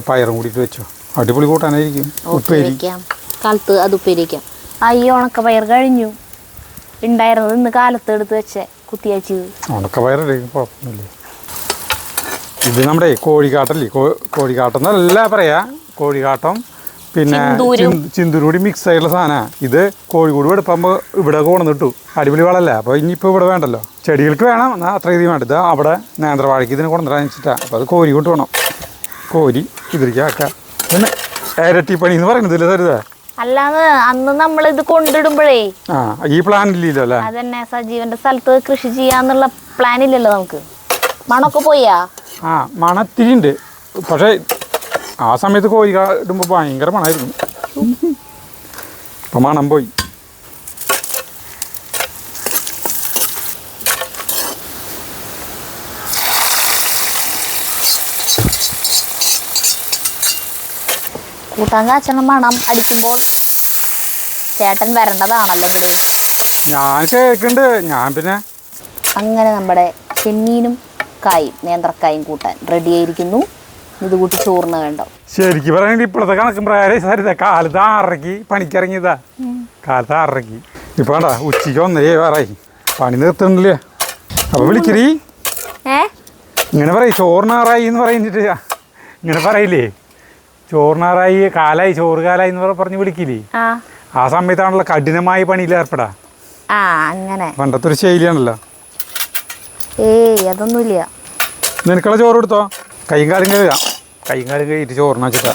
പയറും കൂടിയിട്ട് വെച്ചോ. അടിപൊളി കൂട്ടാനായിരിക്കും. കാലത്ത് അത് ഉപ്പേരിക്കാം. ഈ ഉണക്കപ്പയർ കഴിഞ്ഞു, ഉണ്ടായിരുന്നത് ഇന്ന് കാലത്ത് എടുത്ത് വെച്ചേ കുത്തിയച്ച്. ഉണക്കപ്പയറല്ലേ, കുഴപ്പമൊന്നുമില്ല. ഇത് നമ്മുടെ കോഴിക്കാട്ടല്ലേ, കോഴിക്കാട്ടം എന്നല്ല പറയാ, കോഴിക്കാട്ടം പിന്നെ ചിന്തൂരും കൂടി മിക്സ് ആയിട്ടുള്ള സാധനമാണ് ഇത്. കോഴിക്കോട് എടുക്കുമ്പോൾ ഇവിടെ കൊണ്ടുവന്നിട്ടു. അടിപൊളി വളമല്ല. അപ്പോൾ ഇനിയിപ്പോൾ ഇവിടെ വേണ്ടല്ലോ, ചെടികൾക്ക് വേണം എന്നാൽ അത്ര രീതിയിൽ വേണ്ട. ഇത് അവിടെ നേന്ത്രവാഴയ്ക്ക് ഇതിന് കൊണ്ടുവരാൻ വെച്ചിട്ടാണ്. അപ്പോൾ അത് കോരി കൊണ്ട് വേണം, കോരി ഇതിലേക്ക് ആക്കാം. പിന്നെ ഇരട്ടിപ്പണി എന്ന് പറയുന്നത് ഇല്ല തരുതാ. അല്ലാതെ അന്ന് നമ്മൾ ഇത് കൊണ്ടിടുമ്പോഴേ ഈ പ്ലാൻ ഇല്ലല്ലോ അല്ലേ? അതന്നെ, സജീവന്റെ സ്ഥലത്ത് കൃഷി ചെയ്യാന്നുള്ള പ്ലാൻ ഇല്ലല്ലോ നമുക്ക്. മണമൊക്കെ പോയാ? മണത്തിരി ഉണ്ട്. പക്ഷേ ആ സമയത്ത് കോഴി ഇടുമ്പോൾ ഭയങ്കര മണമായിരുന്നു. അപ്പം മണം പോയി. കൂട്ടാൻ കാച്ചണം മണം അടിക്കുമ്പോൾ ചേട്ടൻ വരേണ്ടതാണല്ലെങ്കിൽ ഞാൻ കേൾക്കുന്നുണ്ട്. ഞാൻ പിന്നെ അങ്ങനെ നമ്മുടെ ചെമ്മീനും കായും നേന്ത്രക്കായും കൂട്ടാൻ റെഡി ആയിരിക്കുന്നു. ഇത് കൂട്ടി ചോറിന് വേണ്ട. ശരിക്കും പറയുന്നത് ഇപ്പോഴത്തെ കണക്കും പ്രകാരം സരിത കാലത്ത് 6:30 പണിക്കിറങ്ങിയതാ. കാലത്ത് 6:30 ഇപ്പൊ വേണ്ട, ഉച്ചയ്ക്ക് 1:30 പണി നിർത്തണില്ലേ. അപ്പൊ വിളിക്കരി ഇങ്ങനെ പറയും, ചോറിനാറായി എന്ന് പറഞ്ഞിട്ട് ഇങ്ങനെ പറയില്ലേ, ചോറിനാറായി കാലായി, ചോറ് കാലായി എന്ന് പറഞ്ഞ് വിളിക്കില്ലേ. ആ സമയത്താണല്ലോ കഠിനമായ പണിയിൽ ഏർപ്പെടാ. അങ്ങനെ പണ്ടത്തെ ഒരു ശൈലിയാണല്ലോ. അതൊന്നുമില്ല. നിനക്കുള്ള ചോറ് എടുത്തോ, കൈയും കാലും കഴുകാം. കൈയും കാലും കഴിയിട്ട് ചോറിനാ വെച്ചിട്ടാ.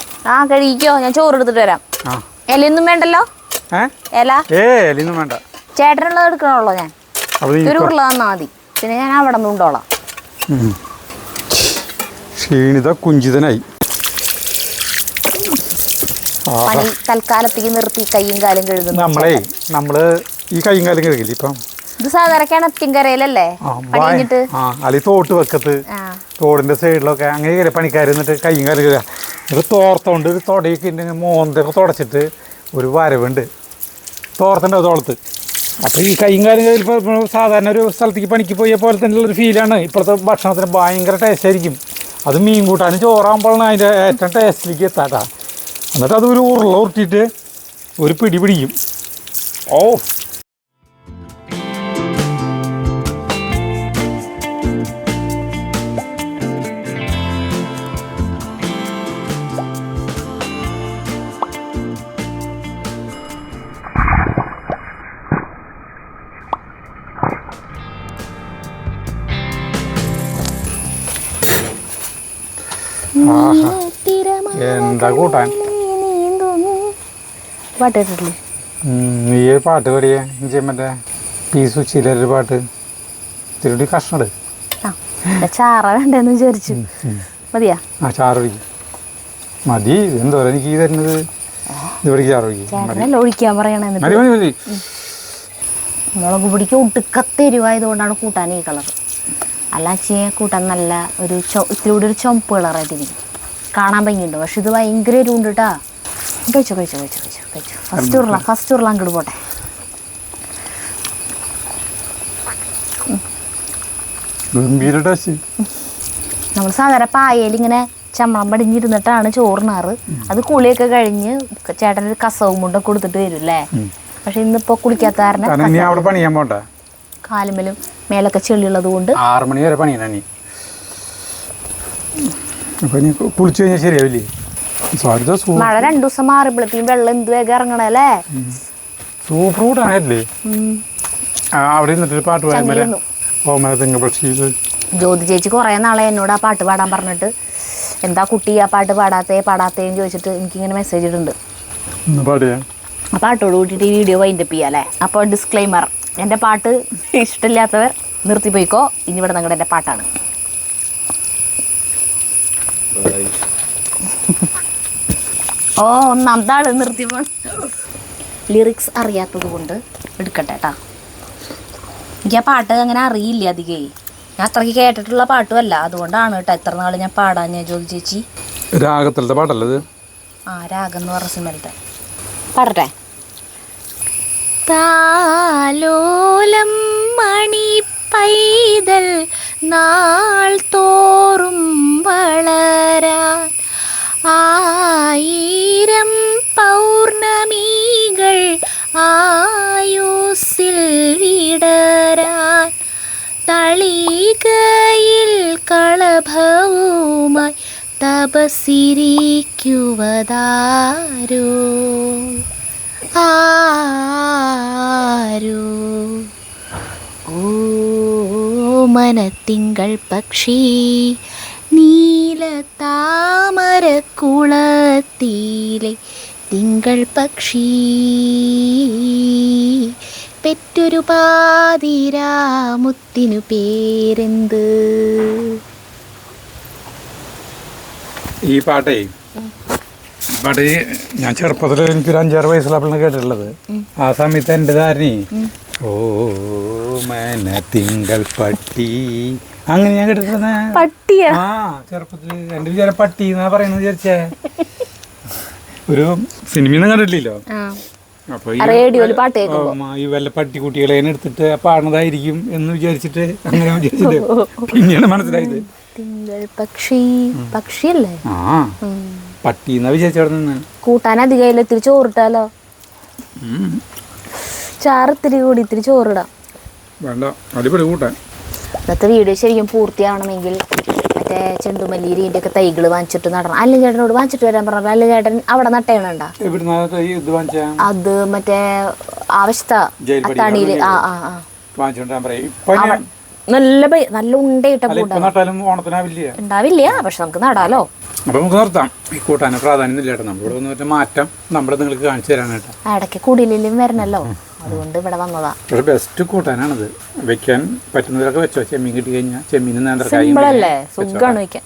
കഴിക്കോ, ഞാൻ ചോറ് എടുത്തിട്ട് വരാം. ഇലയൊന്നും വേണ്ടല്ലോ. ഇലയൊന്നും വേണ്ട. ചേട്ടനുള്ളത് എടുക്കണല്ലോ. ഞാൻ ഒരു ഉരുള തന്നാ മതി, പിന്നെ ഞാൻ അവിടെ നിന്ന് ഉണ്ടോളാം. ക്ഷീണിത കുഞ്ചിതനായി പണി തൽക്കാലത്തേക്ക് നിർത്തി കൈയും കാലും കഴുകുന്നു. നമ്മള് ഈ കൈയും കാലും കഴുകില്ല. ഇപ്പം ഇത് സാധാരണ കിണറ്റിൻകരയിലല്ലേ കഴിഞ്ഞിട്ട്, അല്ലെങ്കിൽ തോട്ട് വെക്കത്ത് തോടിന്റെ സൈഡിലൊക്കെ അങ്ങനെ പണിക്കാർ എന്നിട്ട് കൈയും കാലും കഴുകുക. ഇത് തോർത്തോണ്ട് ഒരു തുടയൊക്കെ ഉണ്ടെങ്കിൽ മോന്തൊക്കെ തുടച്ചിട്ട് ഒരു വരവുണ്ട്, തോർത്തുണ്ട് തോളത്ത്. അപ്പോൾ ഈ കൈയും കാലും കഴുകിയപ്പോൾ സാധാരണ ഒരു സ്ഥലത്തേക്ക് പണിക്ക് പോയ പോലെ തന്നെയുള്ളൊരു ഫീലാണ്. ഇപ്പോഴത്തെ ഭക്ഷണത്തിന് ഭയങ്കര ടേസ്റ്റ് ആയിരിക്കും. അത് മീൻ കൂട്ടാനും ചോറാകുമ്പോഴാണ് അതിൻ്റെ ഏറ്റവും ടേസ്റ്റിലേക്ക് എത്താട്ടാ. എന്നിട്ട് അത് ഒരു ഉരുട്ടിയിട്ട് ഒരു പിടി പിടിക്കും. എന്താ കൂട്ടാൻ. പാട്ട് കേട്ടിട്ടില്ലേ? നീ പാട്ട് പാടിയേ മറ്റേ പീസ് ഉച്ചിലൊരു പാട്ട്. ഇത്തിരി കഷ്ണട് ചാറ വേണ്ടെന്ന് വിചാരിച്ചു. മതിയാ? ചാറ് ഒഴിക്കും മതി. എന്തോരം എനിക്ക് ഈ തരുന്നത്. ഇവിടേക്ക് ചാറ് ചേട്ടനല്ല ഒഴിക്കാൻ പറയണേ. മതി മതി മതി. മുളക് പൊടിക്ക് ഒട്ടുക്കത്തെ എരിവായതുകൊണ്ടാണ് കൂട്ടാൻ ഈ കളർ. അല്ലാച്ചേ കൂട്ടാൻ നല്ല ഒരു ഇത്തിരി കൂടി ഒരു ചുമപ്പ് കളറായിട്ടിരിക്കും, കാണാൻ ഭംഗിയുണ്ട്. പക്ഷെ ഇത് ഭയങ്കര എരിവുണ്ട് കേട്ടാ. കഴിച്ചോ കഴിച്ചോ കഴിച്ചോ കഴിച്ചോ കഴിച്ചോ. ഫസ്റ്റ് ഉരുള അങ്ങോട്ട് പോട്ടെ. നമ്മൾ സാധാരണ പായയിൽ ഇങ്ങനെ ചമ്മളം പടിഞ്ഞിരുന്നിട്ടാണ് ചോറിനാറ്. അത് കുളിയൊക്കെ കഴിഞ്ഞ് ചേട്ടനൊരു കസവും കൊണ്ടൊക്കെ കൊടുത്തിട്ട് വരും അല്ലേ. പക്ഷെ ഇന്നിപ്പോ കുളിക്കാത്ത കാരണം കാലുമേലും മേലൊക്കെ ചെളിയുള്ളത് കൊണ്ട് 6 മണി വരെ പണിയാണ്. കുളിച്ചു കഴിഞ്ഞാൽ ശരിയാവില്ലേ? മഴ 2 ദിവസം മാറിയപ്പോഴത്തേക്കും വെള്ളം എന്ത് വേഗം ഇറങ്ങണല്ലേ. സൂപ്പർ കൂട്ടാണല്ലേ. അവിടെ നിന്നിട്ട് പാട്ട് പാടാൻ ജ്യോതി ചേച്ചി കുറേ നാളെ എന്നോട് ആ പാട്ട് പാടാൻ പറഞ്ഞിട്ട്, എന്താ കുട്ടി ആ പാട്ട് പാടാത്തേന്ന് ചോദിച്ചിട്ട് എനിക്കിങ്ങനെ മെസ്സേജ് ഇടുന്നുണ്ട്. ആ പാട്ടോട് കൂട്ടിയിട്ട് ഈ വീഡിയോ വൈൻഡപ്പ് ചെയ്യാം അല്ലേ. അപ്പോൾ ഡിസ്ക്ലെയിമർ, എൻ്റെ പാട്ട് ഇഷ്ടമില്ലാത്തവർ നിർത്തിപ്പോയിക്കോ. ഇനി ഇവിടെ നിങ്ങളുടെ എൻ്റെ പാട്ടാണ്. ഓ ഒന്നാമത്തെ ആള് നിർത്തിപ്പോ. ലിറിക്സ് അറിയാത്തത് കൊണ്ട് എടുക്കട്ടെ കേട്ടാ. എനിക്ക് ആ പാട്ട് അങ്ങനെ അറിയില്ല അധികേ. ഞാൻ അത്രയ്ക്ക് കേട്ടിട്ടുള്ള പാട്ടും അല്ല, അതുകൊണ്ടാണ് കേട്ടോ ഇത്ര നാൾ ഞാൻ പാടാഞ്ഞ. ജ്യോതി ചേച്ചി രാഗത്തിലത്തെ പാട്ടല്ലത്? ആ രാഗം എന്ന് പറഞ്ഞ സിനിമയിലത്തെ പാടട്ടെ. താലോലം മണി പൈതൽ നാൾ തോറും വളരാൻ, 1000 പൗർണമികൾ ആയുസ്സിൽ വിടരാൻ, തളികയിൽ കളഭവുമായി തപസ്സിരിക്കുവതാരോ ആരോ. ഓ മനത്തിങ്കൾ പക്ഷി നീല താമരക്കുളത്തിലെ തിങ്കൾ പക്ഷി, പെറ്റൊരു പാതിരാമുത്തിനു പേരെന്ത്? ഈ പാട്ടേ ഞാൻ ചെറുപ്പത്തിൽ എനിക്കൊരു 5-6 വയസ്സുള്ളപ്പോഴാണ് കേട്ടിട്ടുള്ളത്. ആ സമയത്ത് എൻ്റെ ധാരണി ഓ മന തിങ്കൾ പട്ടി അങ്ങനെ ഞാൻ കേട്ടിട്ടുള്ള. ആ ചെറുപ്പത്തിൽ എൻ്റെ വിചാരം പട്ടി എന്നാ പറയുന്നത് വിചാരിച്ചേ. ഒരു സിനിമയൊന്നും കണ്ടിട്ടില്ലല്ലോ. അപ്പൊ ഈ വല്ല പട്ടിക്കുട്ടികളെ എടുത്തിട്ട് പാടുന്നതായിരിക്കും എന്ന് വിചാരിച്ചിട്ട് അങ്ങനെ വിചാരിച്ചിട്ട് പിന്നെയാണ് മനസ്സിലായത് പക്ഷിയല്ലേ. ആ പട്ടി എന്നാ വിചാരിച്ചവിടെ നിന്ന്. കൂട്ടാൻ അധികം ഇത്തിരി ചോറിട്ടാലോ? ചാറിത്തിരി കൂടി ഇത്തിരി ചോറിടാം. വേണ്ട, അടിപൊളി കൂട്ടാൻ. ഇന്നത്തെ വീഡിയോ ശരിക്കും പൂർത്തിയാവണമെങ്കിൽ മറ്റേ ചെണ്ടുമല്ലിന്റെ ഒക്കെ തൈകൾ വാങ്ങിച്ചിട്ട് നടണം. അല്ല ചേട്ടനോട് വാങ്ങിച്ചിട്ട് വരാൻ പറഞ്ഞു. അല്ല ചേട്ടൻ അവിടെ നട്ടേണണ്ട അത് മറ്റേ ആവശ്യത്ത തണിയില്. നല്ല ഉണ്ടയിട്ട ഉണ്ടാവില്ല. പക്ഷെ നമുക്ക് നടാലോ. അപ്പൊ നമുക്ക് നിർത്താം. ഈ കൂട്ടാന് പ്രാധാന്യം ഇല്ല. നമ്മളിവിടെ വന്നിട്ട് മാറ്റം നമ്മുടെ നിങ്ങൾക്ക് കാണിച്ചു തരാനായിട്ട് ഇടയ്ക്ക് കുടിലും വരണല്ലോ, അതുകൊണ്ട് ഇവിടെ വന്നതാ. പക്ഷെ ബെസ്റ്റ് കൂട്ടാനാണിത്. വെക്കാൻ പറ്റുന്നവരൊക്കെ വെച്ചോ. ചെമ്മീൻ കിട്ടി കഴിഞ്ഞാൽ ചെമ്മീൻ നേന്ത്രക്കായും സുഖമാണ് വെക്കാൻ.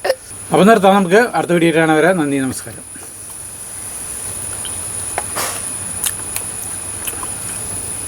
അപ്പൊ നിർത്താം. നമുക്ക് അടുത്ത വീഡിയോ കാണാൻ വരെ. നന്ദി, നമസ്കാരം.